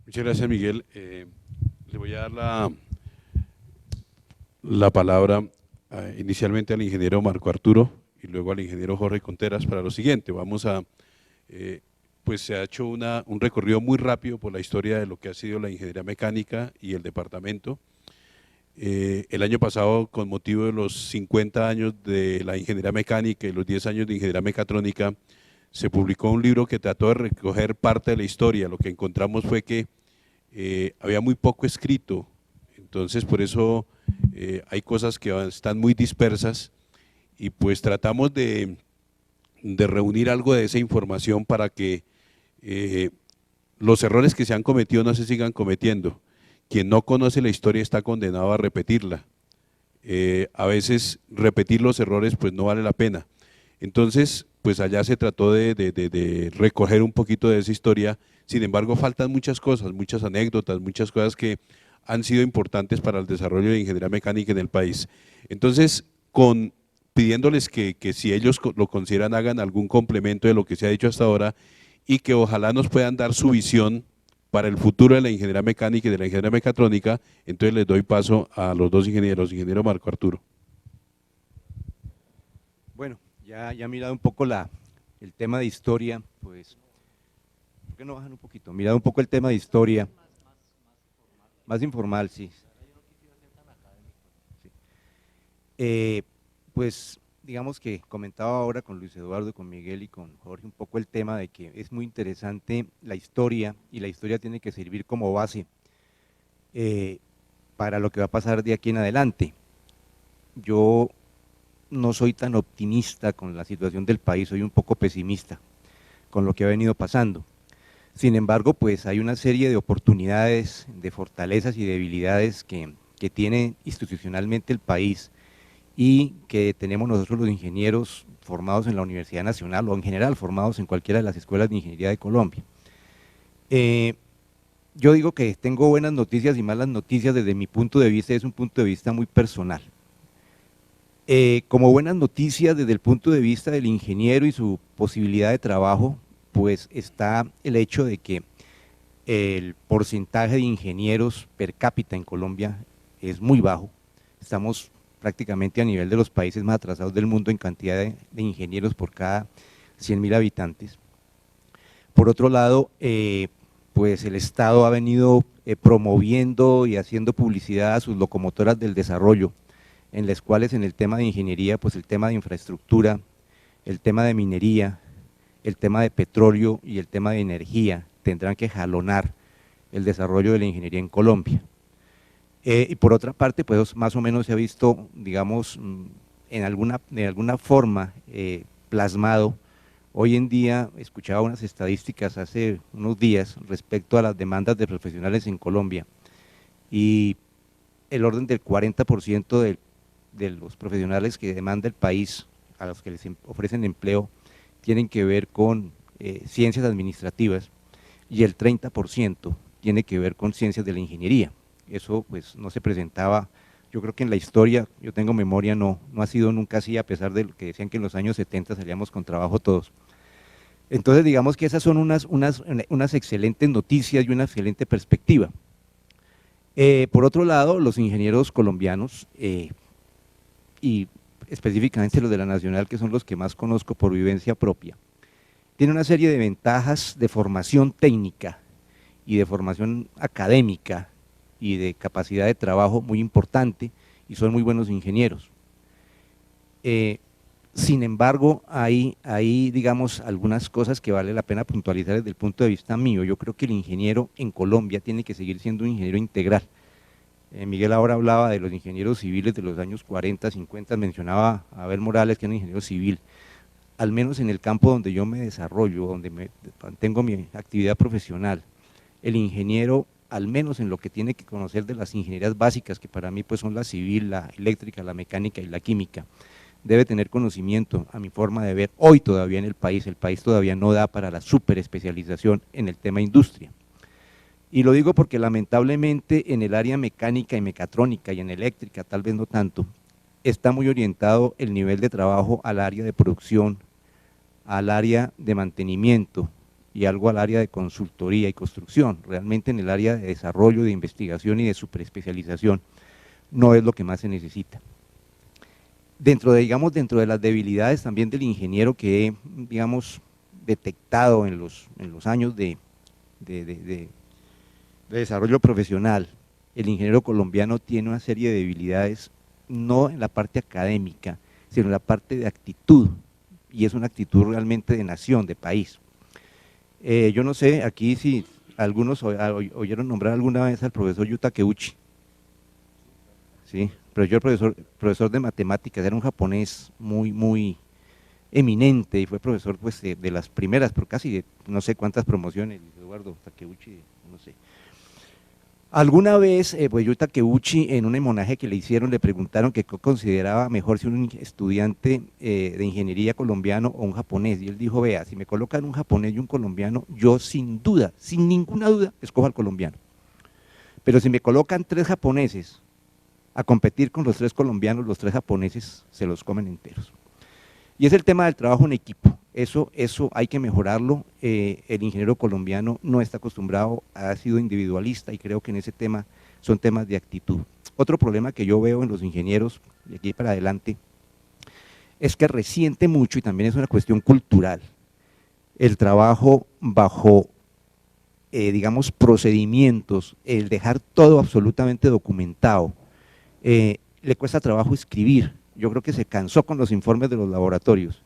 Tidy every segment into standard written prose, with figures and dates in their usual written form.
Muchas gracias, Miguel. Le voy a dar la palabra inicialmente al ingeniero Marco Arturo y luego al ingeniero Jorge Conteras para lo siguiente. Pues se ha hecho un recorrido muy rápido por la historia de lo que ha sido la ingeniería mecánica y el departamento. El año pasado, con motivo de los 50 años de la ingeniería mecánica y los 10 años de ingeniería mecatrónica, se publicó un libro que trató de recoger parte de la historia. Lo que encontramos fue que había muy poco escrito, entonces por eso hay cosas que están muy dispersas y pues tratamos de reunir algo de esa información para que los errores que se han cometido no se sigan cometiendo. Quien no conoce la historia está condenado a repetirla. A veces repetir los errores pues no vale la pena. Entonces, pues allá se trató de recoger un poquito de esa historia. Sin embargo, faltan muchas cosas, muchas anécdotas, muchas cosas que han sido importantes para el desarrollo de ingeniería mecánica en el país. Entonces, pidiéndoles que si ellos lo consideran, hagan algún complemento de lo que se ha dicho hasta ahora y que ojalá nos puedan dar su visión para el futuro de la ingeniería mecánica y de la ingeniería mecatrónica. Entonces les doy paso a los dos ingenieros, ingeniero Marco Arturo. Bueno, ya mirado un poco el tema de historia, pues, ¿por qué no bajan un poquito? Mirado un poco el tema de historia, más informal, sí. Sí. Pues, digamos que comentaba ahora con Luis Eduardo, con Miguel y con Jorge un poco el tema de que es muy interesante la historia y la historia tiene que servir como base para lo que va a pasar de aquí en adelante. Yo no soy tan optimista con la situación del país, soy un poco pesimista con lo que ha venido pasando. Sin embargo, pues hay una serie de oportunidades, de fortalezas y debilidades que tiene institucionalmente el país y que tenemos nosotros los ingenieros formados en la Universidad Nacional o en general formados en cualquiera de las escuelas de ingeniería de Colombia. Yo digo que tengo buenas noticias y malas noticias desde mi punto de vista, es un punto de vista muy personal. Como buenas noticias desde el punto de vista del ingeniero y su posibilidad de trabajo, pues está el hecho de que el porcentaje de ingenieros per cápita en Colombia es muy bajo. Estamos prácticamente a nivel de los países más atrasados del mundo en cantidad de ingenieros por cada 100.000 habitantes. Por otro lado, pues el Estado ha venido promoviendo y haciendo publicidad a sus locomotoras del desarrollo, en las cuales en el tema de ingeniería, pues el tema de infraestructura, el tema de minería, el tema de petróleo y el tema de energía tendrán que jalonar el desarrollo de la ingeniería en Colombia. Y por otra parte, pues más o menos se ha visto, digamos, en alguna forma plasmado. Hoy en día, escuchaba unas estadísticas hace unos días respecto a las demandas de profesionales en Colombia y el orden del 40% de los profesionales que demanda el país, a los que les ofrecen empleo, tienen que ver con ciencias administrativas y el 30% tiene que ver con ciencias de la ingeniería. Eso pues no se presentaba, yo creo que en la historia, yo tengo memoria, no ha sido nunca así, a pesar de lo que decían que en los años 70 salíamos con trabajo todos. Entonces digamos que esas son unas excelentes noticias y una excelente perspectiva. Por otro lado, los ingenieros colombianos, y específicamente los de la Nacional, que son los que más conozco por vivencia propia, tienen una serie de ventajas de formación técnica y de formación académica y de capacidad de trabajo muy importante y son muy buenos ingenieros. Sin embargo, hay digamos algunas cosas que vale la pena puntualizar desde el punto de vista mío. Yo creo que el ingeniero en Colombia tiene que seguir siendo un ingeniero integral. Miguel ahora hablaba de los ingenieros civiles de los años 40, 50, mencionaba a Abel Morales, que era un ingeniero civil. Al menos en el campo donde yo me desarrollo, donde tengo mi actividad profesional, el ingeniero, al menos en lo que tiene que conocer de las ingenierías básicas, que para mí pues son la civil, la eléctrica, la mecánica y la química, debe tener conocimiento, a mi forma de ver, hoy todavía en el país todavía no da para la superespecialización en el tema industria. Y lo digo porque lamentablemente en el área mecánica y mecatrónica y en eléctrica, tal vez no tanto, está muy orientado el nivel de trabajo al área de producción, al área de mantenimiento y algo al área de consultoría y construcción. Realmente en el área de desarrollo, de investigación y de superespecialización no es lo que más se necesita. Dentro de las debilidades también del ingeniero que he, digamos, detectado en los años de desarrollo profesional, el ingeniero colombiano tiene una serie de debilidades, no en la parte académica, sino en la parte de actitud, y es una actitud realmente de nación, de país. Yo no sé, aquí si algunos oyeron nombrar alguna vez al profesor Yu Takeuchi, ¿sí? Pero yo profesor de matemáticas, era un japonés muy eminente y fue profesor pues, de las primeras, pero casi de no sé cuántas promociones, Eduardo Takeuchi, no sé. Alguna vez, pues Yu Takeuchi, en un homenaje que le hicieron, le preguntaron que qué consideraba mejor si un estudiante de ingeniería colombiano o un japonés, y él dijo, vea, si me colocan un japonés y un colombiano, yo sin duda, sin ninguna duda, escojo al colombiano. Pero si me colocan 3 japoneses a competir con los 3 colombianos, los 3 japoneses se los comen enteros. Y es el tema del trabajo en equipo, eso hay que mejorarlo, el ingeniero colombiano no está acostumbrado, ha sido individualista y creo que en ese tema son temas de actitud. Otro problema que yo veo en los ingenieros, de aquí para adelante, es que resiente mucho y también es una cuestión cultural, el trabajo bajo, digamos, procedimientos, el dejar todo absolutamente documentado, le cuesta trabajo escribir. Yo creo que se cansó con los informes de los laboratorios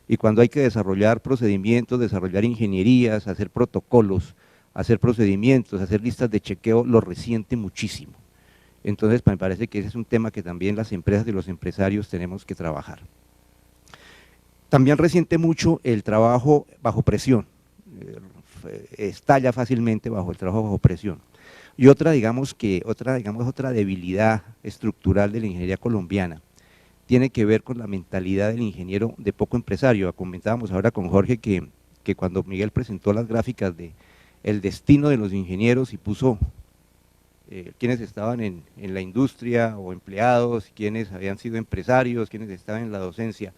y cuando hay que desarrollar procedimientos, desarrollar ingenierías, hacer protocolos, hacer procedimientos, hacer listas de chequeo, lo resiente muchísimo. Entonces me parece que ese es un tema que también las empresas y los empresarios tenemos que trabajar. También resiente mucho el trabajo bajo presión, estalla fácilmente bajo el trabajo bajo presión. Y otra debilidad estructural de la ingeniería colombiana tiene que ver con la mentalidad del ingeniero de poco empresario. Comentábamos ahora con Jorge que cuando Miguel presentó las gráficas de el destino de los ingenieros y puso quienes estaban en la industria o empleados, quienes habían sido empresarios, quienes estaban en la docencia,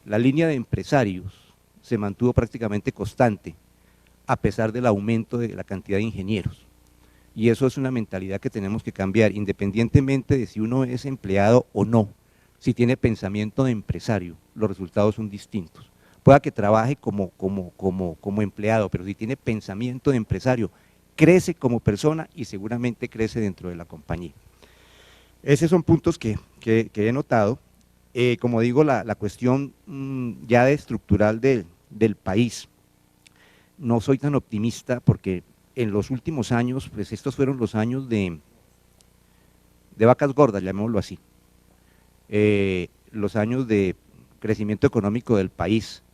la línea de empresarios se mantuvo prácticamente constante a pesar del aumento de la cantidad de ingenieros. Y eso es una mentalidad que tenemos que cambiar, independientemente de si uno es empleado o no. Si tiene pensamiento de empresario, los resultados son distintos. Pueda que trabaje como empleado, pero si tiene pensamiento de empresario, crece como persona y seguramente crece dentro de la compañía. Esos son puntos que he notado. Como digo, la cuestión ya estructural del país, no soy tan optimista porque en los últimos años, pues estos fueron los años de vacas gordas, llamémoslo así. Los años de crecimiento económico del país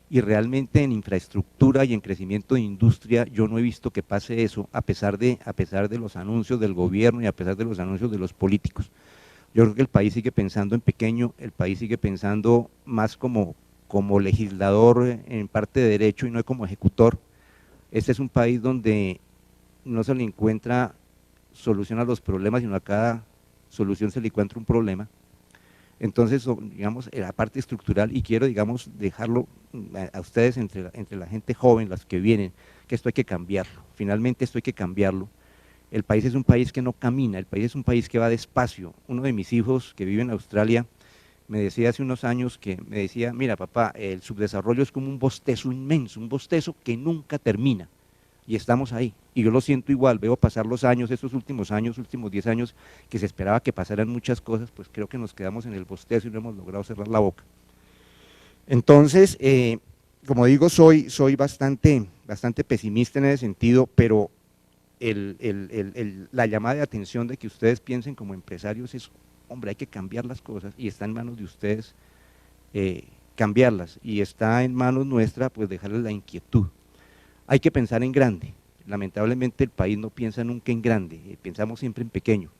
y realmente en infraestructura y en crecimiento de industria yo no he visto que pase eso a pesar de los anuncios del gobierno y a pesar de los anuncios de los políticos. Yo creo que el país sigue pensando en pequeño, el país sigue pensando más como legislador en parte de derecho y no como ejecutor. Este es un país donde no se le encuentra solución a los problemas, sino a cada solución se le encuentra un problema. Entonces, digamos, la parte estructural, y quiero, digamos, dejarlo a ustedes entre la gente joven, las que vienen, que esto hay que cambiarlo, finalmente esto hay que cambiarlo. El país es un país que no camina, el país es un país que va despacio. Uno de mis hijos que vive en Australia me decía hace unos años mira papá, el subdesarrollo es como un bostezo inmenso, un bostezo que nunca termina. Y estamos ahí, y yo lo siento igual, veo pasar los años, estos últimos 10 años, que se esperaba que pasaran muchas cosas, pues creo que nos quedamos en el bostezo y no hemos logrado cerrar la boca. Entonces, como digo, soy bastante pesimista en ese sentido, pero la llamada de atención de que ustedes piensen como empresarios es, hombre, hay que cambiar las cosas, y está en manos de ustedes cambiarlas, y está en manos nuestra, pues dejarles la inquietud. Hay que pensar en grande, lamentablemente el país no piensa nunca en grande, pensamos siempre en pequeño.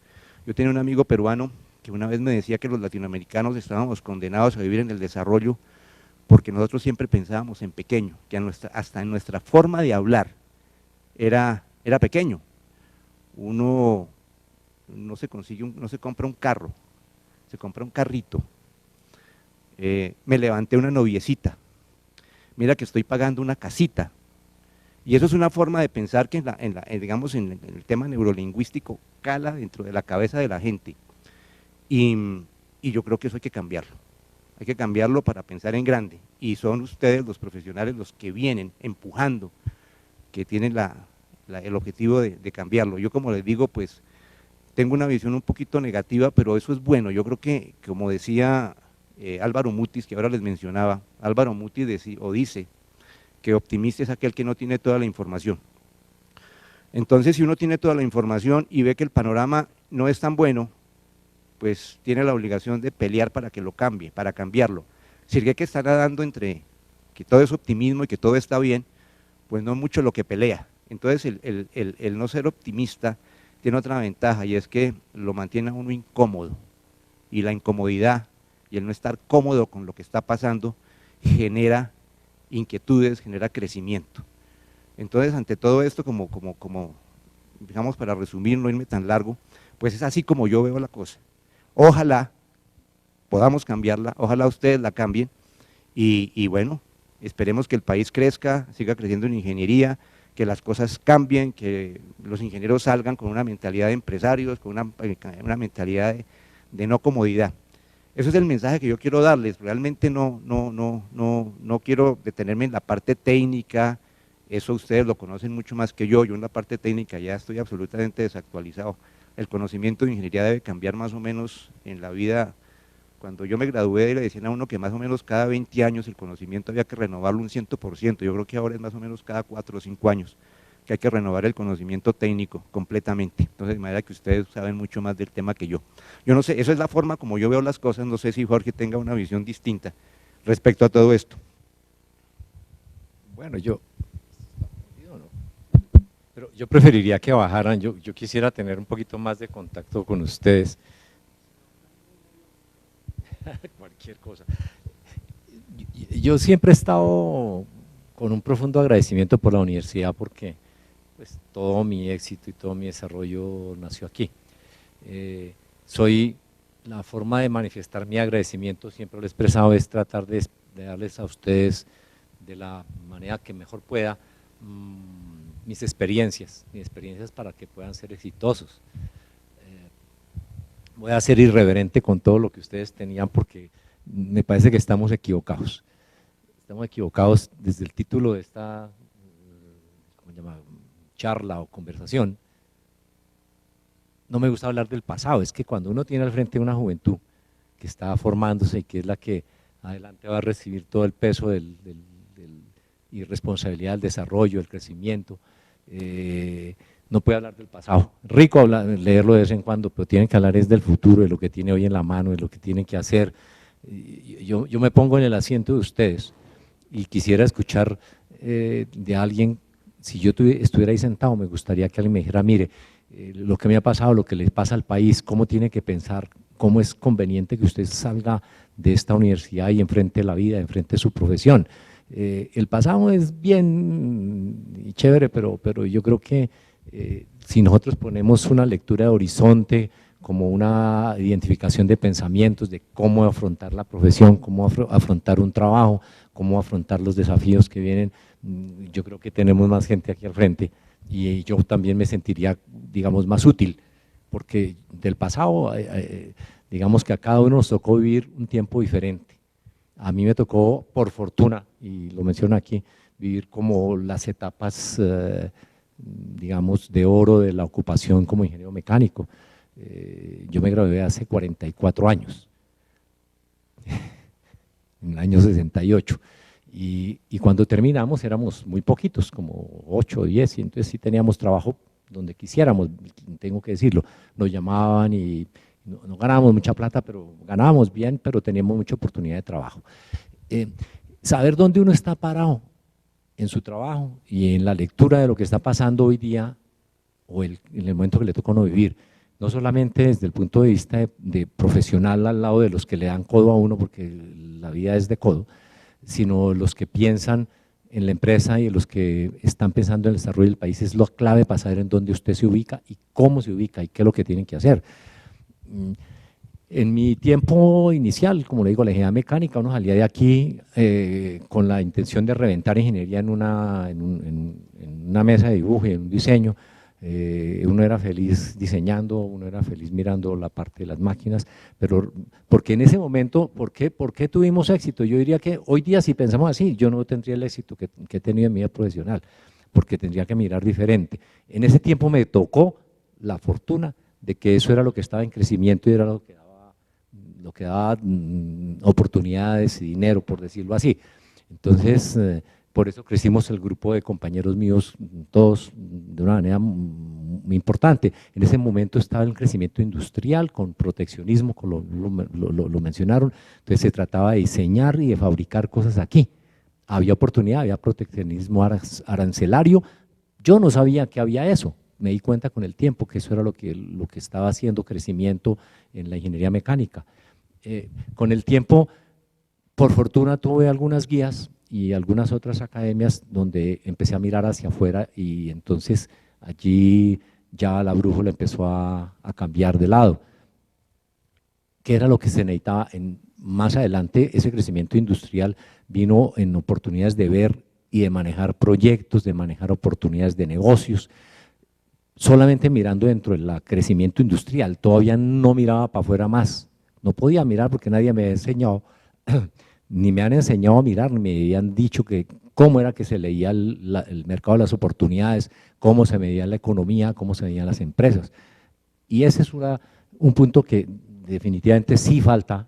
Yo tenía un amigo peruano que una vez me decía que los latinoamericanos estábamos condenados a vivir en el desarrollo porque nosotros siempre pensábamos en pequeño, que hasta en nuestra forma de hablar era pequeño. Uno no se compra un carro, se compra un carrito. Me levanté una noviecita, mira que estoy pagando una casita, Y eso es una forma de pensar que digamos, en el tema neurolingüístico cala dentro de la cabeza de la gente. Y yo creo que eso hay que cambiarlo para pensar en grande, y son ustedes los profesionales los que vienen empujando, que tienen el objetivo de cambiarlo. Yo, como les digo, pues tengo una visión un poquito negativa, pero eso es bueno. Yo creo que, como decía Álvaro Mutis, que ahora les mencionaba, Álvaro Mutis dice que optimista es aquel que no tiene toda la información. Entonces, si uno tiene toda la información y ve que el panorama no es tan bueno, pues tiene la obligación de pelear para que lo cambie, para cambiarlo. Si el que está nadando entre que todo es optimismo y que todo está bien, pues no es mucho lo que pelea. Entonces, el no ser optimista tiene otra ventaja, y es que lo mantiene a uno incómodo, y la incomodidad y el no estar cómodo con lo que está pasando genera inquietudes, genera crecimiento. Entonces, ante todo esto, como digamos, para resumir, no irme tan largo, pues es así como yo veo la cosa. Ojalá podamos cambiarla, ojalá ustedes la cambien, y bueno, esperemos que el país crezca, siga creciendo en ingeniería, que las cosas cambien, que los ingenieros salgan con una mentalidad de empresarios, con una mentalidad de no comodidad. Eso es el mensaje que yo quiero darles. Realmente no quiero detenerme en la parte técnica, eso ustedes lo conocen mucho más que yo en la parte técnica ya estoy absolutamente desactualizado. El conocimiento de ingeniería debe cambiar más o menos en la vida. Cuando yo me gradué le decían a uno que más o menos cada 20 años el conocimiento había que renovarlo un 100%, yo creo que ahora es más o menos cada 4 o 5 años que hay que renovar el conocimiento técnico completamente. Entonces, de manera que ustedes saben mucho más del tema que yo. Yo no sé, esa es la forma como yo veo las cosas, no sé si Jorge tenga una visión distinta respecto a todo esto. Bueno, pero yo preferiría que bajaran, yo quisiera tener un poquito más de contacto con ustedes. Cualquier cosa. Yo siempre he estado con un profundo agradecimiento por la universidad, porque pues, todo mi éxito y todo mi desarrollo nació aquí. La forma de manifestar mi agradecimiento, siempre lo he expresado, es tratar de darles a ustedes de la manera que mejor pueda mis experiencias para que puedan ser exitosos. Voy a ser irreverente con todo lo que ustedes tenían, porque me parece que estamos equivocados. Estamos equivocados desde el título de esta charla o conversación. No me gusta hablar del pasado, es que cuando uno tiene al frente una juventud que está formándose y que es la que adelante va a recibir todo el peso y responsabilidad del desarrollo, del crecimiento, no puede hablar del pasado. Rico leerlo de vez en cuando, pero tienen que hablar es del futuro, de lo que tiene hoy en la mano, de lo que tienen que hacer. Yo me pongo en el asiento de ustedes y quisiera escuchar de alguien, si yo estuviera ahí sentado, me gustaría que alguien me dijera, mire, lo que me ha pasado, lo que le pasa al país, cómo tiene que pensar, cómo es conveniente que usted salga de esta universidad y enfrente la vida, enfrente su profesión. El pasado es bien chévere, pero yo creo que si nosotros ponemos una lectura de horizonte, como una identificación de pensamientos, de cómo afrontar la profesión, cómo afrontar un trabajo, cómo afrontar los desafíos que vienen, yo creo que tenemos más gente aquí al frente, y yo también me sentiría, digamos, más útil, porque del pasado, digamos que a cada uno nos tocó vivir un tiempo diferente. A mí me tocó, por fortuna, y lo menciono aquí, vivir como las etapas, digamos, de oro de la ocupación como ingeniero mecánico. Yo me gradué hace 44 años, en el año 68, y cuando terminamos éramos muy poquitos, como 8 o 10, y entonces sí teníamos trabajo donde quisiéramos, tengo que decirlo. Nos llamaban y no ganábamos mucha plata, pero ganábamos bien, pero teníamos mucha oportunidad de trabajo. Saber dónde uno está parado en su trabajo y en la lectura de lo que está pasando hoy día, o en el momento que le toca a uno vivir, no solamente desde el punto de vista de profesional al lado de los que le dan codo a uno, porque la vida es de codo, sino los que piensan en la empresa y los que están pensando en el desarrollo del país, es lo clave para saber en dónde usted se ubica y cómo se ubica y qué es lo que tienen que hacer. En mi tiempo inicial, como le digo, la ingeniería mecánica, uno salía de aquí con la intención de reventar ingeniería en un una mesa de dibujo y en un diseño, uno era feliz diseñando, uno era feliz mirando la parte de las máquinas, pero porque en ese momento, ¿por qué tuvimos éxito? Yo diría que hoy día si pensamos así, yo no tendría el éxito que he tenido en mi vida profesional, porque tendría que mirar diferente. En ese tiempo me tocó la fortuna de que eso era lo que estaba en crecimiento y era lo que daba oportunidades y dinero, por decirlo así. Entonces, por eso crecimos el grupo de compañeros míos, todos de una manera muy importante. En ese momento estaba el crecimiento industrial con proteccionismo, como lo mencionaron, entonces se trataba de diseñar y de fabricar cosas aquí. Había oportunidad, había proteccionismo arancelario, yo no sabía que había eso, me di cuenta con el tiempo que eso era lo que estaba haciendo crecimiento en la ingeniería mecánica. Con el tiempo, por fortuna, tuve algunas guías y algunas otras academias donde empecé a mirar hacia afuera y entonces allí ya la brújula empezó a cambiar de lado. ¿Qué era lo que se necesitaba? Más adelante ese crecimiento industrial vino en oportunidades de ver y de manejar proyectos, de manejar oportunidades de negocios, solamente mirando dentro del crecimiento industrial, todavía no miraba para afuera más, no podía mirar porque nadie me había enseñado, ni me han enseñado a mirar, ni me habían dicho que cómo era que se leía el mercado de las oportunidades, cómo se medía la economía, cómo se medían las empresas. Y ese es un punto que definitivamente sí falta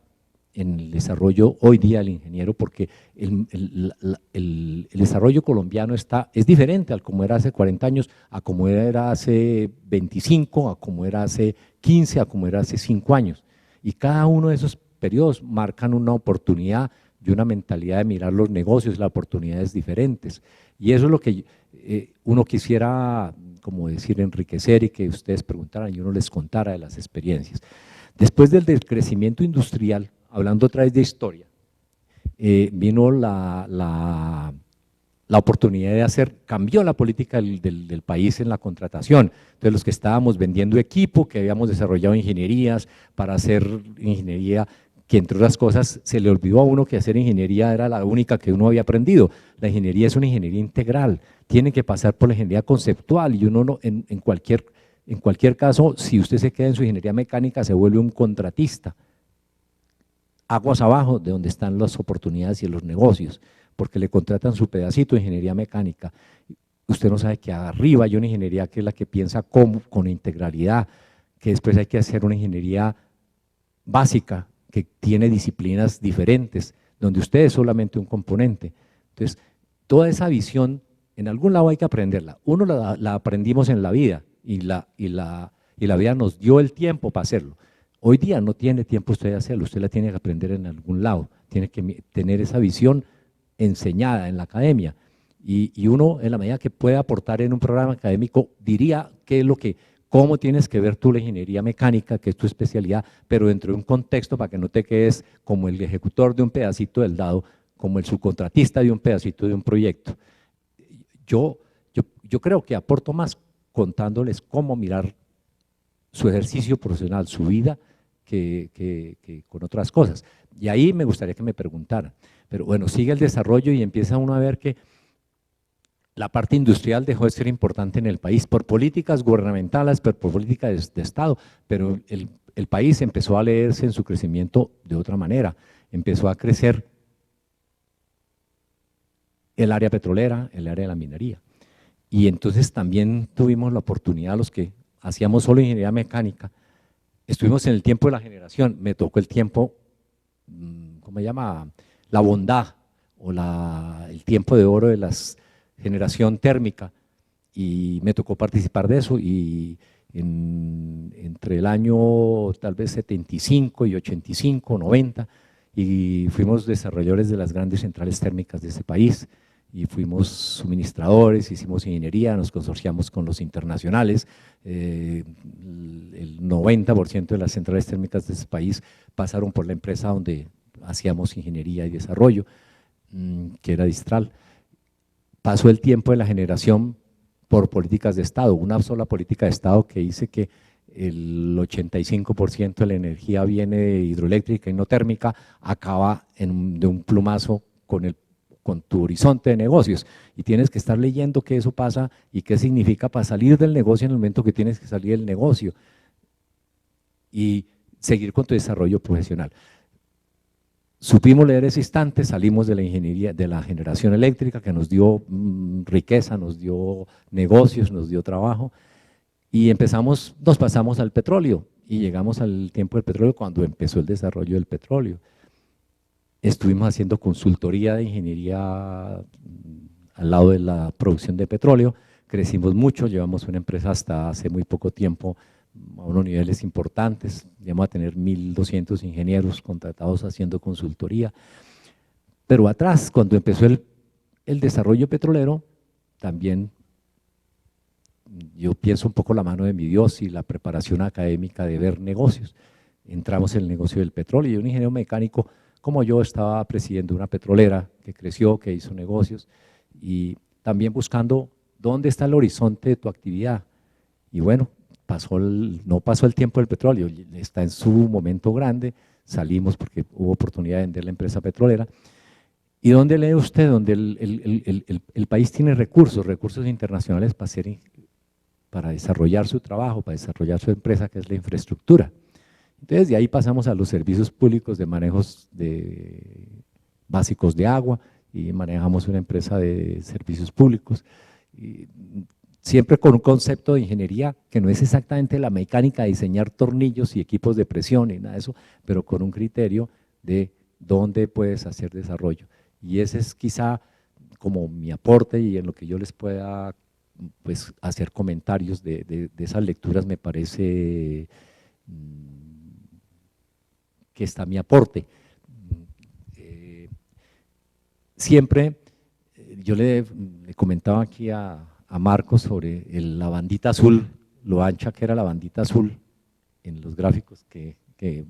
en el desarrollo hoy día del ingeniero, porque el desarrollo colombiano es diferente al como era hace 40 años, a como era hace 25, a como era hace 15, a como era hace 5 años. Y cada uno de esos periodos marcan una oportunidad y una mentalidad de mirar los negocios, las oportunidades diferentes. Y eso es lo que uno quisiera, como decir, enriquecer y que ustedes preguntaran y uno les contara de las experiencias. Después del crecimiento industrial, hablando otra vez de historia, vino la oportunidad de cambió la política del país en la contratación. Entonces los que estábamos vendiendo equipo, que habíamos desarrollado ingenierías para hacer ingeniería, que entre otras cosas se le olvidó a uno que hacer ingeniería era la única que uno había aprendido. La ingeniería es una ingeniería integral, tiene que pasar por la ingeniería conceptual y uno en cualquier caso, si usted se queda en su ingeniería mecánica, se vuelve un contratista. Aguas abajo de donde están las oportunidades y los negocios, porque le contratan su pedacito de ingeniería mecánica. Usted no sabe que arriba hay una ingeniería que es la que piensa con integralidad, que después hay que hacer una ingeniería básica, que tiene disciplinas diferentes, donde usted es solamente un componente. Entonces, toda esa visión, en algún lado hay que aprenderla. Uno la aprendimos en la vida y la vida nos dio el tiempo para hacerlo. Hoy día no tiene tiempo usted de hacerlo, usted la tiene que aprender en algún lado, tiene que tener esa visión enseñada en la academia y uno en la medida que pueda aportar en un programa académico diría qué es cómo tienes que ver tú la ingeniería mecánica, que es tu especialidad, pero dentro de un contexto para que no te quedes como el ejecutor de un pedacito del dado, como el subcontratista de un pedacito de un proyecto. Yo creo que aporto más contándoles cómo mirar su ejercicio profesional, su vida, que con otras cosas. Y ahí me gustaría que me preguntaran. Pero bueno, sigue el desarrollo y empieza uno a ver que la parte industrial dejó de ser importante en el país por políticas gubernamentales, por políticas de Estado, pero el país empezó a leerse en su crecimiento de otra manera. Empezó a crecer el área petrolera, el área de la minería. Y entonces también tuvimos la oportunidad, los que hacíamos solo ingeniería mecánica, estuvimos en el tiempo de la generación, me tocó el tiempo, ¿cómo se llama? La bondad o el tiempo de oro de la generación térmica y me tocó participar de eso y entre el año tal vez 75 y 85, 90 y fuimos desarrolladores de las grandes centrales térmicas de ese país y fuimos suministradores, hicimos ingeniería, nos consorciamos con los internacionales, el 90% de las centrales térmicas de ese país pasaron por la empresa donde hacíamos ingeniería y desarrollo, que era Distral. Pasó el tiempo de la generación por políticas de Estado, una sola política de Estado que dice que el 85% de la energía viene de hidroeléctrica y no térmica, acaba de un plumazo con el con tu horizonte de negocios y tienes que estar leyendo qué eso pasa y qué significa para salir del negocio en el momento que tienes que salir del negocio y seguir con tu desarrollo profesional. Supimos leer ese instante, salimos de la ingeniería, de la generación eléctrica que nos dio riqueza, nos dio negocios, nos dio trabajo y nos pasamos al petróleo y llegamos al tiempo del petróleo cuando empezó el desarrollo del petróleo. Estuvimos haciendo consultoría de ingeniería al lado de la producción de petróleo, crecimos mucho, llevamos una empresa hasta hace muy poco tiempo a unos niveles importantes, llegamos a tener 1.200 ingenieros contratados haciendo consultoría, pero atrás, cuando empezó el desarrollo petrolero, también yo pienso un poco la mano de mi Dios y la preparación académica de ver negocios. Entramos en el negocio del petróleo y un ingeniero mecánico como yo estaba presidiendo una petrolera que creció, que hizo negocios y también buscando dónde está el horizonte de tu actividad. Y bueno, no pasó el tiempo del petróleo, está en su momento grande, salimos porque hubo oportunidad de vender la empresa petrolera. ¿Y dónde lee usted? Donde el país tiene recursos internacionales para desarrollar su trabajo, para desarrollar su empresa, que es la infraestructura. Entonces, de ahí pasamos a los servicios públicos de manejos básicos de agua y manejamos una empresa de servicios públicos. Y siempre con un concepto de ingeniería que no es exactamente la mecánica de diseñar tornillos y equipos de presión y nada de eso, pero con un criterio de dónde puedes hacer desarrollo. Y ese es quizá como mi aporte y en lo que yo les pueda pues, hacer comentarios de esas lecturas me parece que está mi aporte. Siempre, yo le comentaba aquí a Marcos sobre la bandita azul, lo ancha que era la bandita azul en los gráficos que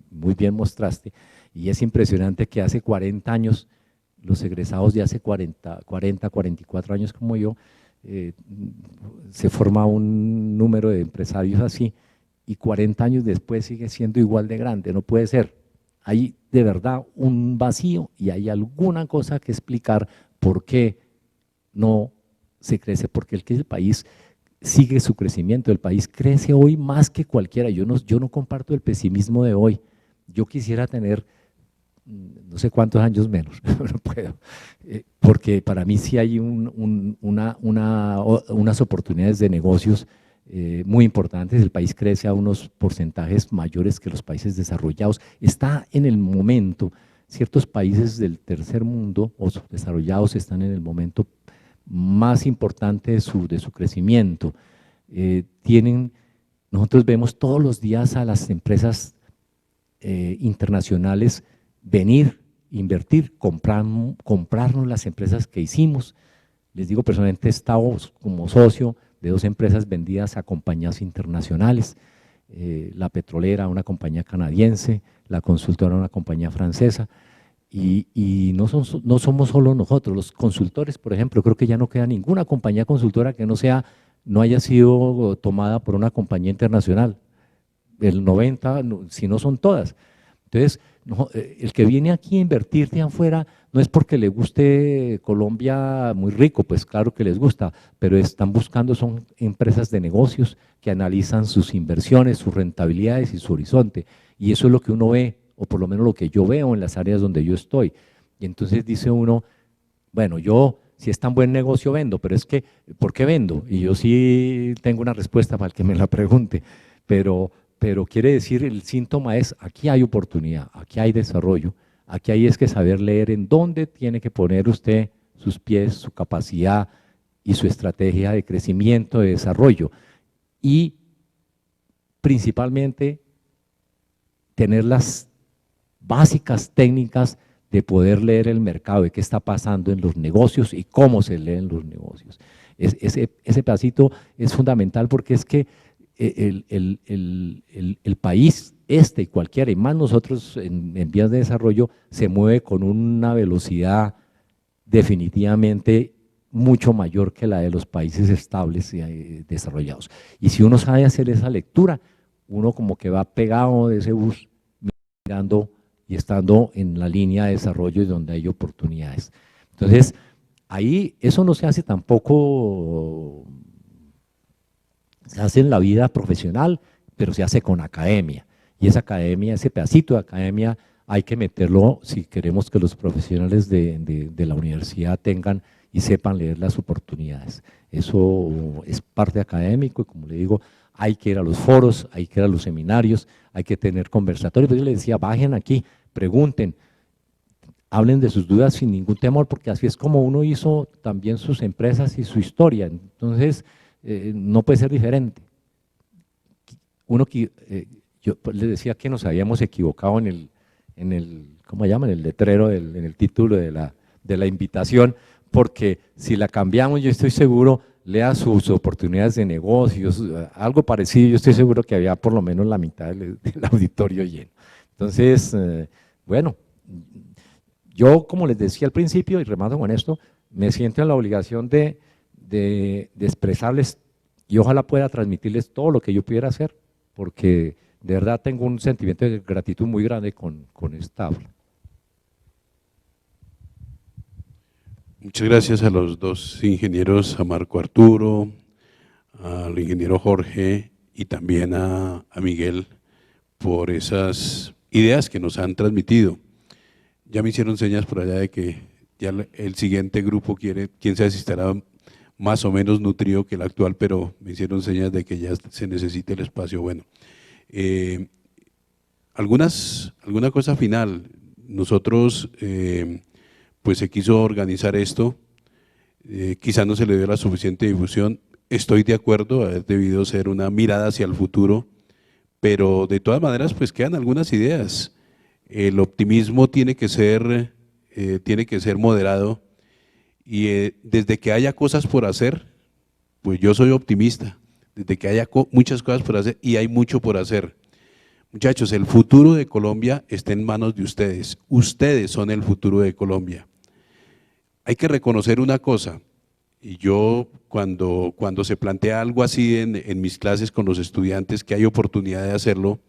muy bien mostraste, y es impresionante que hace 40 años, los egresados de hace 44 años como yo, se forma un número de empresarios así, y 40 años después sigue siendo igual de grande, no puede ser. Hay de verdad un vacío y hay alguna cosa que explicar por qué no se crece, porque el país sigue su crecimiento, el país crece hoy más que cualquiera. Yo no comparto el pesimismo de hoy, yo quisiera tener no sé cuántos años menos, no puedo, porque para mí sí hay unas oportunidades de negocios muy importantes. El país crece a unos porcentajes mayores que los países desarrollados. Está en el momento, ciertos países del tercer mundo o subdesarrollados están en el momento más importante de su crecimiento. Nosotros vemos todos los días a las empresas internacionales venir, invertir, comprarnos las empresas que hicimos. Les digo, personalmente he estado como socio de 2 empresas vendidas a compañías internacionales, la petrolera, una compañía canadiense, la consultora, una compañía francesa, y no somos solo nosotros, los consultores, por ejemplo, creo que ya no queda ninguna compañía consultora que no haya sido tomada por una compañía internacional, el 90, si no son todas. Entonces, el que viene aquí a invertir de afuera no es porque le guste Colombia muy rico, pues claro que les gusta, pero están buscando, son empresas de negocios que analizan sus inversiones, sus rentabilidades y su horizonte, y eso es lo que uno ve, o por lo menos lo que yo veo en las áreas donde yo estoy. Y entonces dice uno, bueno, yo si es tan buen negocio vendo, pero es que, ¿por qué vendo? Y yo sí tengo una respuesta para el que me la pregunte, pero quiere decir, el síntoma es, aquí hay oportunidad, aquí hay desarrollo, aquí hay que saber leer en dónde tiene que poner usted sus pies, su capacidad y su estrategia de crecimiento, de desarrollo, y principalmente tener las básicas técnicas de poder leer el mercado, de qué está pasando en los negocios y cómo se leen los negocios. Ese pedacito es fundamental porque es que el país, y cualquiera, y más nosotros en vías de desarrollo, se mueve con una velocidad definitivamente mucho mayor que la de los países estables y desarrollados. Y si uno sabe hacer esa lectura, uno como que va pegado de ese bus, mirando y estando en la línea de desarrollo y donde hay oportunidades. Entonces, ahí eso no se hace tampoco, se hace en la vida profesional, pero se hace con academia. Y esa academia, ese pedacito de academia, hay que meterlo si queremos que los profesionales de la universidad tengan y sepan leer las oportunidades. Eso es parte académico y, como le digo, hay que ir a los foros, hay que ir a los seminarios, hay que tener conversatorios. Entonces yo les decía, bajen aquí, pregunten, hablen de sus dudas sin ningún temor, porque así es como uno hizo también sus empresas y su historia. Entonces, no puede ser diferente. Yo pues, les decía que nos habíamos equivocado ¿cómo se llama? En el letrero, en el título de la invitación, porque si la cambiamos, yo estoy seguro, lea sus oportunidades de negocios, algo parecido, yo estoy seguro que había por lo menos la mitad del auditorio lleno. Entonces, bueno, yo, como les decía al principio, y remato con esto, me siento en la obligación de expresarles y ojalá pueda transmitirles todo lo que yo pudiera hacer, porque de verdad tengo un sentimiento de gratitud muy grande con esta aula. Muchas gracias a los dos ingenieros, a Marco Arturo, al ingeniero Jorge y también a Miguel por esas ideas que nos han transmitido. Ya me hicieron señas por allá de que ya el siguiente grupo quiere, quién sabe si estará más o menos nutrido que el actual, pero me hicieron señas de que ya se necesita el espacio. Bueno, alguna cosa final. Nosotros, pues se quiso organizar esto, quizá no se le dio la suficiente difusión. Estoy de acuerdo, haber debido ser una mirada hacia el futuro, pero de todas maneras, pues quedan algunas ideas. El optimismo tiene que ser moderado y desde que haya cosas por hacer, pues yo soy optimista, desde que haya muchas cosas por hacer y hay mucho por hacer. Muchachos, el futuro de Colombia está en manos de ustedes. Ustedes son el futuro de Colombia. Hay que reconocer una cosa, y yo cuando se plantea algo así en mis clases con los estudiantes, que hay oportunidad de hacerlo,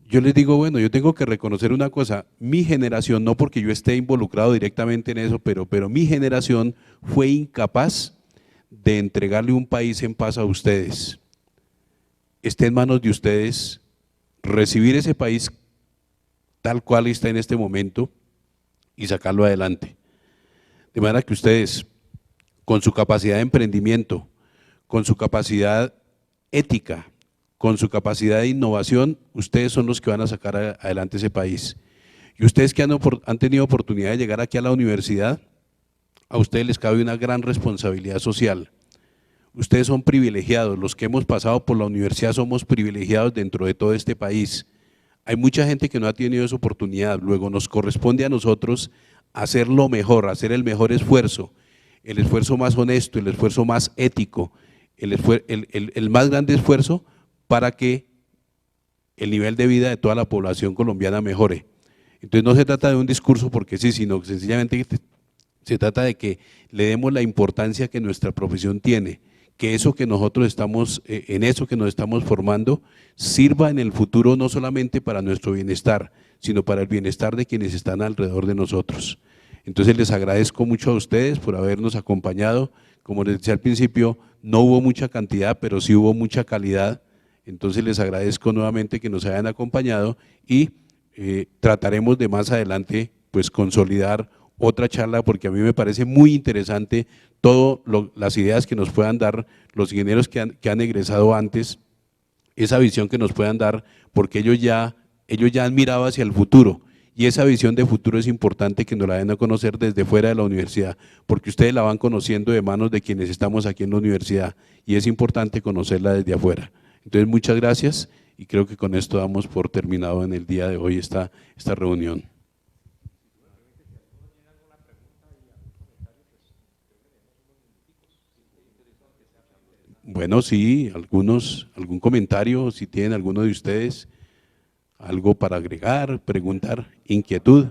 yo les digo, bueno, yo tengo que reconocer una cosa, mi generación, no porque yo esté involucrado directamente en eso, pero mi generación fue incapaz de entregarle un país en paz a ustedes. Está en manos de ustedes recibir ese país tal cual está en este momento y sacarlo adelante. De manera que ustedes, con su capacidad de emprendimiento, con su capacidad ética, con su capacidad de innovación, ustedes son los que van a sacar adelante ese país. Y ustedes que han tenido oportunidad de llegar aquí a la universidad, a ustedes les cabe una gran responsabilidad social. Ustedes son privilegiados, los que hemos pasado por la universidad somos privilegiados dentro de todo este país. Hay mucha gente que no ha tenido esa oportunidad, luego nos corresponde a nosotros hacer lo mejor, hacer el mejor esfuerzo, el esfuerzo más honesto, el esfuerzo más ético, el más grande esfuerzo para que el nivel de vida de toda la población colombiana mejore. Entonces no se trata de un discurso porque sí, sino sencillamente se trata de que le demos la importancia que nuestra profesión tiene, que eso que nosotros estamos, en eso que nos estamos formando, sirva en el futuro no solamente para nuestro bienestar, sino para el bienestar de quienes están alrededor de nosotros. Entonces les agradezco mucho a ustedes por habernos acompañado. Como les decía al principio, no hubo mucha cantidad, pero sí hubo mucha calidad. Entonces les agradezco nuevamente que nos hayan acompañado y trataremos de más adelante pues consolidar otra charla, porque a mí me parece muy interesante todas las ideas que nos puedan dar los ingenieros que han egresado antes, esa visión que nos puedan dar, porque ellos ya han mirado hacia el futuro, y esa visión de futuro es importante que nos la den a conocer desde fuera de la universidad, porque ustedes la van conociendo de manos de quienes estamos aquí en la universidad, y es importante conocerla desde afuera. Entonces, muchas gracias, y creo que con esto damos por terminado en el día de hoy esta reunión. Bueno, sí, algún comentario, si tienen alguno de ustedes, algo para agregar, preguntar, inquietud.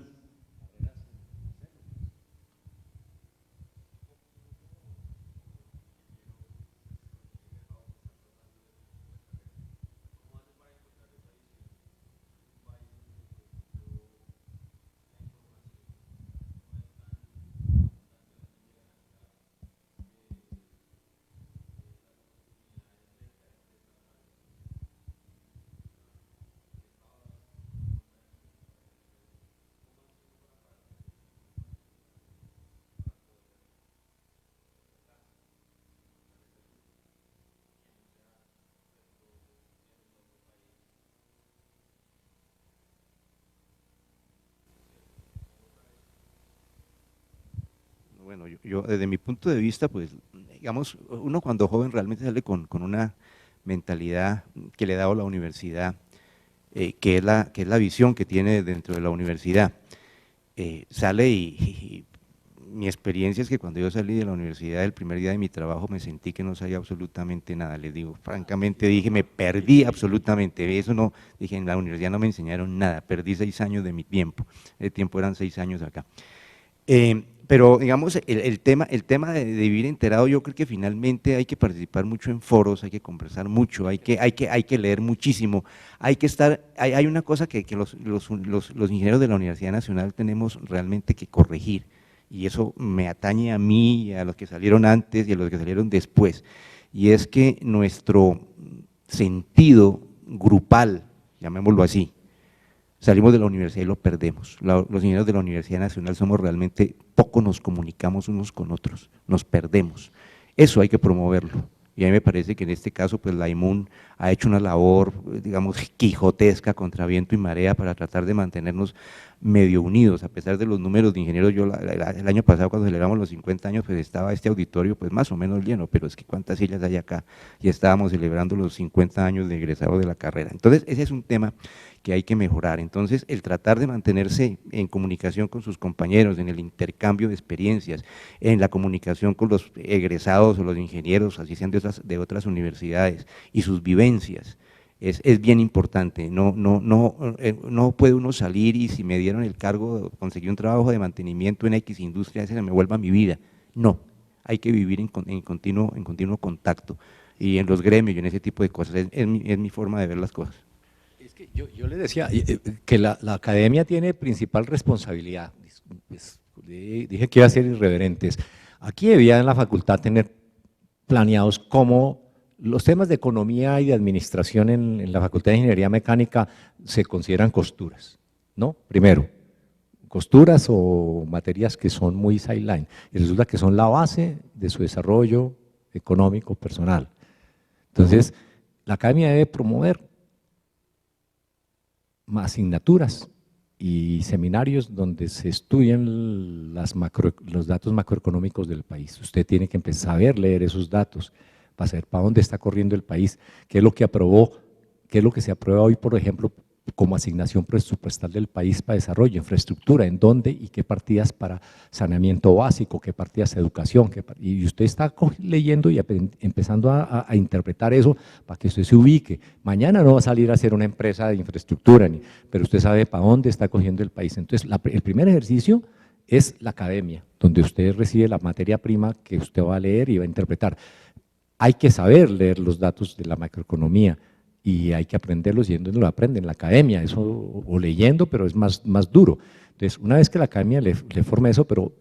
yo desde mi punto de vista, pues, digamos, uno cuando joven realmente sale con una mentalidad que le ha dado la universidad, que es la visión que tiene dentro de la universidad. Sale y mi experiencia es que cuando yo salí de la universidad, el primer día de mi trabajo me sentí que no sabía absolutamente nada, les digo, francamente dije, me perdí absolutamente, eso no, dije, en la universidad no me enseñaron nada, perdí 6 años de mi tiempo, el tiempo eran 6 años acá. Pero digamos, el tema de vivir enterado, yo creo que finalmente hay que participar mucho en foros, hay que conversar mucho, hay que leer muchísimo, hay que estar, hay una cosa que los ingenieros de la Universidad Nacional tenemos realmente que corregir, y eso me atañe a mí, a los que salieron antes y a los que salieron después, y es que nuestro sentido grupal, llamémoslo así, salimos de la universidad y lo perdemos. Los ingenieros de la Universidad Nacional somos realmente, poco nos comunicamos unos con otros, nos perdemos. Eso hay que promoverlo. Y a mí me parece que en este caso, pues la IMUN ha hecho una labor, digamos, quijotesca contra viento y marea para tratar de mantenernos medio unidos, a pesar de los números de ingenieros. Yo el año pasado, cuando celebramos los 50 años, pues estaba este auditorio pues más o menos lleno, pero es que cuántas sillas hay acá, y estábamos celebrando los 50 años de egresado de la carrera. Entonces, ese es un tema que hay que mejorar. Entonces, el tratar de mantenerse en comunicación con sus compañeros, en el intercambio de experiencias, en la comunicación con los egresados o los ingenieros, así sean de otras universidades, y sus vivencias, es bien importante. No puede uno salir y si me dieron el cargo, conseguí un trabajo de mantenimiento en X industria, ese me vuelva a mi vida. No, hay que vivir en continuo contacto, y en los gremios y en ese tipo de cosas, es mi forma de ver las cosas. Es que yo le decía que la academia tiene principal responsabilidad, pues, dije que iba a ser irreverentes. Aquí debía en la facultad tener planeados cómo los temas de economía y de administración en la Facultad de Ingeniería Mecánica se consideran costuras, ¿no? Primero, costuras o materias que son muy sideline, y resulta que son la base de su desarrollo económico personal. Entonces, la academia debe promover más asignaturas y seminarios donde se estudian los datos macroeconómicos del país. Usted tiene que empezar a saber leer esos datos para saber para dónde está corriendo el país, qué es lo que aprobó, qué es lo que se aprueba hoy, por ejemplo, como asignación presupuestal del país para desarrollo, infraestructura, en dónde y qué partidas para saneamiento básico, qué partidas de educación, y usted está leyendo y empezando a interpretar eso para que usted se ubique. Mañana no va a salir a hacer una empresa de infraestructura, pero usted sabe para dónde está cogiendo el país. Entonces, el primer ejercicio es la academia, donde usted recibe la materia prima que usted va a leer y va a interpretar. Hay que saber leer los datos de la macroeconomía, y hay que aprenderlos, y lo aprende en la academia, eso, o leyendo, pero es más duro. Entonces, una vez que la academia le forma eso, pero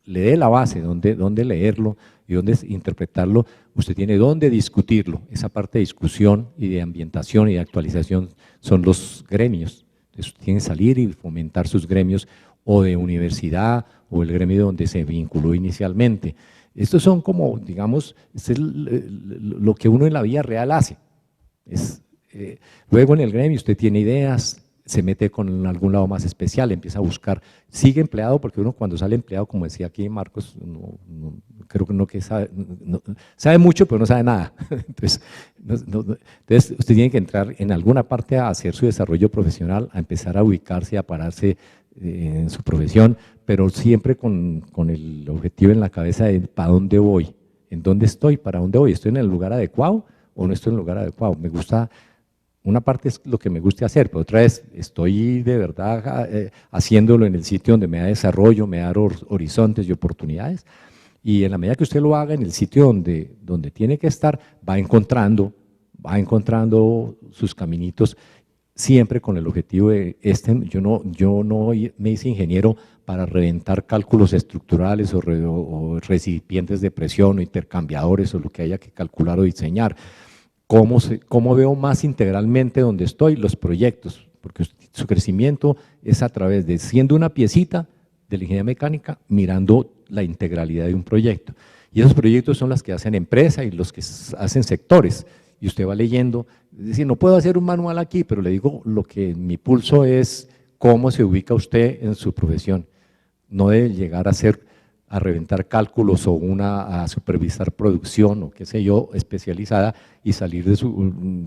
le dé la base, dónde leerlo y dónde interpretarlo, usted tiene dónde discutirlo. Esa parte de discusión y de ambientación y de actualización son los gremios. Entonces, usted tiene que salir y fomentar sus gremios, o de universidad, o el gremio donde se vinculó inicialmente. Estos son como, digamos, es lo que uno en la vida real hace. Luego en el gremio usted tiene ideas, se mete con algún lado más especial, empieza a buscar, sigue empleado, porque uno cuando sale empleado, como decía aquí Marcos, creo que sabe mucho, pero no sabe nada. Entonces, usted tiene que entrar en alguna parte a hacer su desarrollo profesional, a empezar a ubicarse, a pararse en su profesión, pero siempre con el objetivo en la cabeza de para dónde voy, en dónde estoy, para dónde voy, estoy en el lugar adecuado o no estoy en el lugar adecuado. Me gusta, una parte es lo que me guste hacer, pero otra es, estoy de verdad haciéndolo en el sitio donde me da desarrollo, me da horizontes y oportunidades, y en la medida que usted lo haga en el sitio donde tiene que estar, va encontrando sus caminitos, siempre con el objetivo de, yo no me hice ingeniero para reventar cálculos estructurales o recipientes de presión o intercambiadores o lo que haya que calcular o diseñar. ¿Cómo veo más integralmente donde estoy? Los proyectos, porque su crecimiento es a través de siendo una piecita de la ingeniería mecánica, mirando la integralidad de un proyecto. Y esos proyectos son los que hacen empresa y los que hacen sectores. Y usted va leyendo, es decir, no puedo hacer un manual aquí, pero le digo, lo que mi pulso es cómo se ubica usted en su profesión. No debe llegar a a reventar cálculos o una a supervisar producción o qué sé yo, especializada, y salir de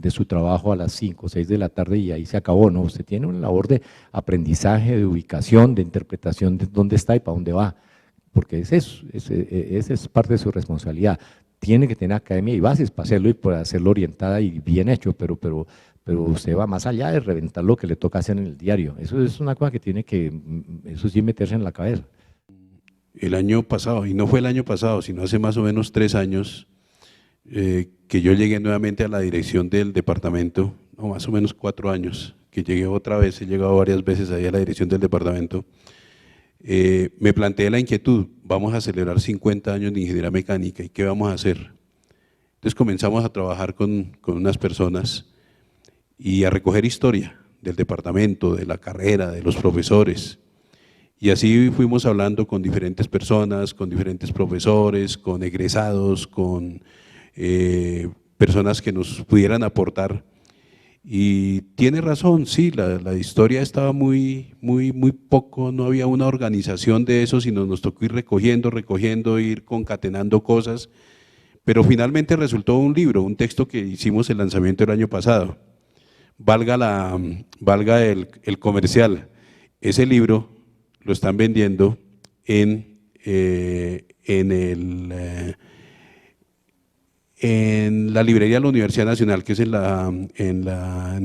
su trabajo a las 5 o 6 de la tarde y ahí se acabó. No, usted tiene una labor de aprendizaje, de ubicación, de interpretación de dónde está y para dónde va, porque esa es parte de su responsabilidad. Tiene que tener academia y bases para hacerlo y para hacerlo orientada y bien hecho, pero usted va más allá de reventar lo que le toca hacer en el diario. Eso es una cosa que tiene que, eso sí, meterse en la cabeza. El año pasado, y no fue el año pasado, sino hace más o menos 3 años, que yo llegué nuevamente a la dirección del departamento, no, más o menos 4 años, que llegué otra vez, he llegado varias veces ahí a la dirección del departamento, me planteé la inquietud, vamos a celebrar 50 años de ingeniería mecánica, ¿y qué vamos a hacer? Entonces comenzamos a trabajar con unas personas y a recoger historia del departamento, de la carrera, de los profesores. Y así fuimos hablando con diferentes personas, con diferentes profesores, con egresados, con personas que nos pudieran aportar. Y tiene razón, sí, la historia estaba muy poco, no había una organización de eso, sino nos tocó ir recogiendo, ir concatenando cosas, pero finalmente resultó un libro, un texto que hicimos el lanzamiento el año pasado. Valga el comercial, ese libro lo están vendiendo en la librería de la Universidad Nacional, que es en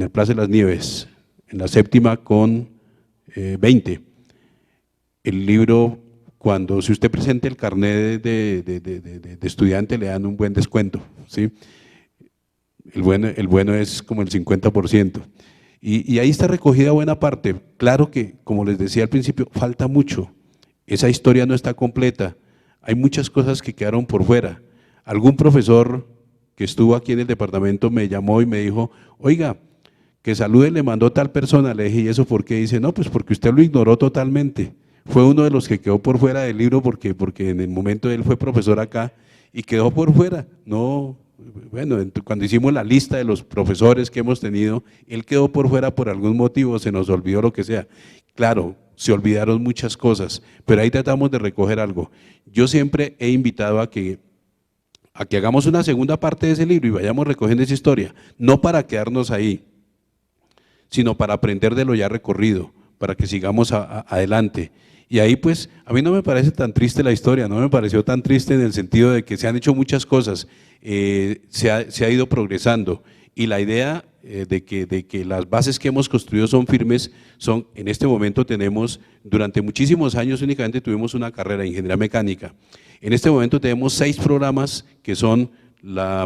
el Plaza de las Nieves, en la 7ª con 20. El libro, si usted presenta el carnet de estudiante, le dan un buen descuento, ¿sí? El bueno es como el 50%. Y ahí está recogida buena parte. Claro que, como les decía al principio, falta mucho. Esa historia no está completa. Hay muchas cosas que quedaron por fuera. Algún profesor que estuvo aquí en el departamento me llamó y me dijo, oiga, que salude, le mandó tal persona. Le dije, ¿y eso por qué? Dice, no, pues porque usted lo ignoró totalmente. Fue uno de los que quedó por fuera del libro porque en el momento él fue profesor acá y quedó por fuera. No. Bueno, cuando hicimos la lista de los profesores que hemos tenido, él quedó por fuera por algún motivo, se nos olvidó lo que sea. Claro, se olvidaron muchas cosas, pero ahí tratamos de recoger algo. Yo siempre he invitado a que hagamos una segunda parte de ese libro y vayamos recogiendo esa historia, no para quedarnos ahí, sino para aprender de lo ya recorrido, para que sigamos adelante. Y ahí pues, a mí no me parece tan triste la historia, no me pareció tan triste en el sentido de que se han hecho muchas cosas, se ha ido progresando, y la idea de que las bases que hemos construido son firmes, en este momento durante muchísimos años únicamente tuvimos una carrera de ingeniería mecánica. En este momento tenemos 6 programas que son la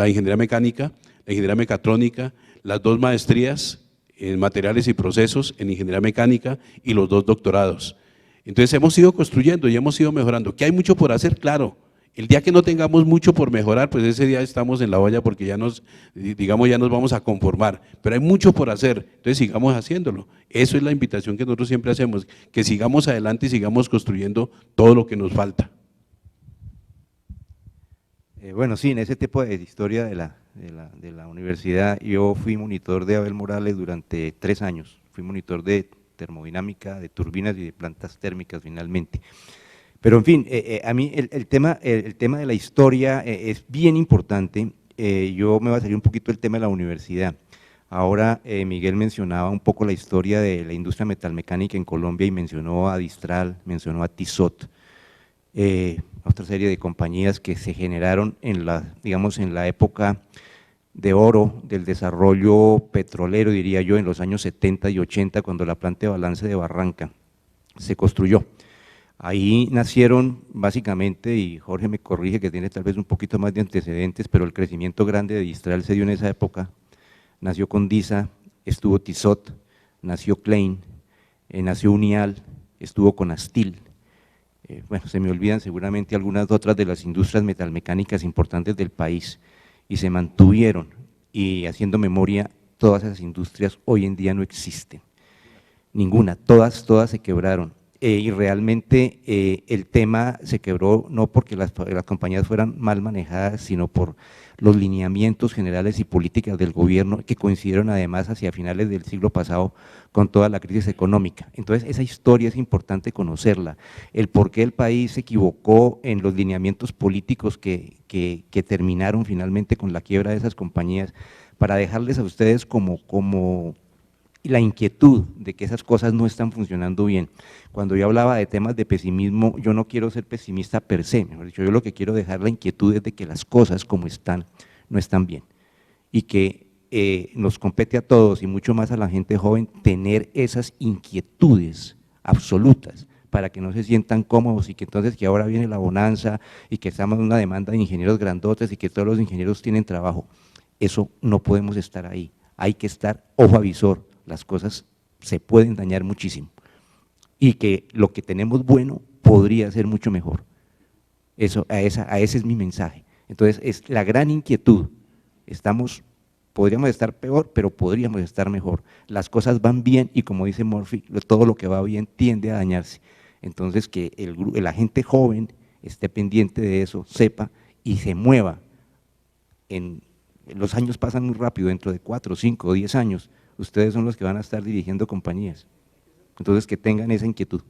ingeniería mecánica, la ingeniería mecatrónica, las 2 maestrías en materiales y procesos en ingeniería mecánica y los 2 doctorados. Entonces hemos ido construyendo y hemos ido mejorando. ¿Que hay mucho por hacer? Claro. El día que no tengamos mucho por mejorar, pues ese día estamos en la olla porque ya nos vamos a conformar, pero hay mucho por hacer, entonces sigamos haciéndolo. Eso es la invitación que nosotros siempre hacemos, que sigamos adelante y sigamos construyendo todo lo que nos falta. Bueno, sí, en ese tipo de historia de la universidad, yo fui monitor de Abel Morales durante 3 años, fui monitor de termodinámica, de turbinas y de plantas térmicas finalmente. Pero en fin, a mí el tema de la historia es bien importante. Yo me voy a salir un poquito del tema de la universidad. Ahora Miguel mencionaba un poco la historia de la industria metalmecánica en Colombia y mencionó a Distral, mencionó a Tissot, otra serie de compañías que se generaron en la época de oro del desarrollo petrolero, diría yo, en los años 70 y 80, cuando la planta de balance de Barranca se construyó. Ahí nacieron básicamente, y Jorge me corrige que tiene tal vez un poquito más de antecedentes, pero el crecimiento grande de Distral se dio en esa época. Nació Condisa, estuvo Tissot, nació Klein, nació Unial, estuvo con Astil. Bueno, se me olvidan seguramente algunas otras de las industrias metalmecánicas importantes del país, y se mantuvieron, y haciendo memoria, todas esas industrias hoy en día no existen, ninguna, todas se quebraron. y realmente el tema se quebró no porque las compañías fueran mal manejadas, sino por los lineamientos generales y políticas del gobierno que coincidieron además hacia finales del siglo pasado con toda la crisis económica. Entonces esa historia es importante conocerla, el por qué el país se equivocó en los lineamientos políticos que terminaron finalmente con la quiebra de esas compañías, para dejarles a ustedes como la inquietud de que esas cosas no están funcionando bien. Cuando yo hablaba de temas de pesimismo, yo no quiero ser pesimista per se, mejor dicho, yo lo que quiero dejar la inquietud es de que las cosas como están, no están bien, y que nos compete a todos y mucho más a la gente joven tener esas inquietudes absolutas para que no se sientan cómodos y que entonces que ahora viene la bonanza y que estamos en una demanda de ingenieros grandotes y que todos los ingenieros tienen trabajo. Eso no podemos estar ahí, hay que estar ojo avisor, las cosas se pueden dañar muchísimo y que lo que tenemos bueno podría ser mucho mejor. Eso, a ese es mi mensaje. Entonces es la gran inquietud, podríamos estar peor, pero podríamos estar mejor. Las cosas van bien y como dice Murphy, todo lo que va bien tiende a dañarse. Entonces que la gente joven esté pendiente de eso, sepa y se mueva. Los años pasan muy rápido, dentro de 4, 5 o 10 años, ustedes son los que van a estar dirigiendo compañías. Entonces que tengan esa inquietud.